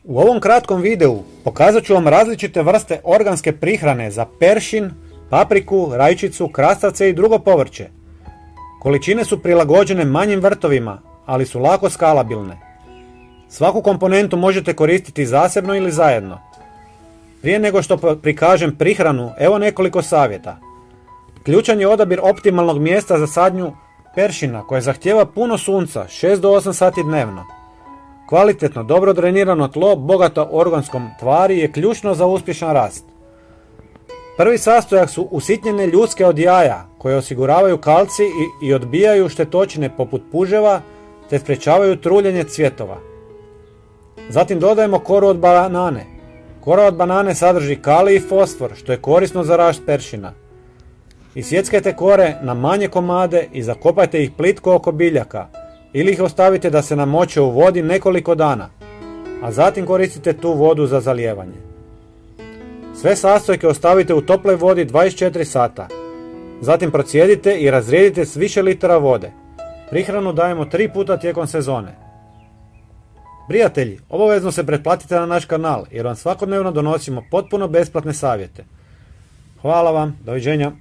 U ovom kratkom videu pokazat ću vam različite vrste organske prihrane za peršin, papriku, rajčicu, krastavce i drugo povrće. Količine su prilagođene manjim vrtovima, ali su lako skalabilne. Svaku komponentu možete koristiti zasebno ili zajedno. Prije nego što prikažem prihranu, evo nekoliko savjeta. Ključan je odabir optimalnog mjesta za sadnju peršina koje zahtijeva puno sunca, 6 do 8 sati dnevno. Kvalitetno, dobro drenirano tlo, bogato organskom tvari je ključno za uspješan rast. Prvi sastojak su usitnjene ljuske od jaja koje osiguravaju kalcij i odbijaju štetočine poput puževa te sprječavaju truljenje cvjetova. Zatim dodajemo koru od banane. Kora od banane sadrži kalij i fosfor što je korisno za rast peršina. Isjeckajte kore na manje komade i zakopajte ih plitko oko biljaka ili ih ostavite da se namoče u vodi nekoliko dana, a zatim koristite tu vodu za zalijevanje. Sve sastojke ostavite u toploj vodi 24 sata. Zatim procijedite i razrijedite s više litara vode. Prihranu dajemo 3 puta tijekom sezone. Prijatelji, obavezno se pretplatite na naš kanal jer vam svakodnevno donosimo potpuno besplatne savjete. Hvala vam, doviđenja.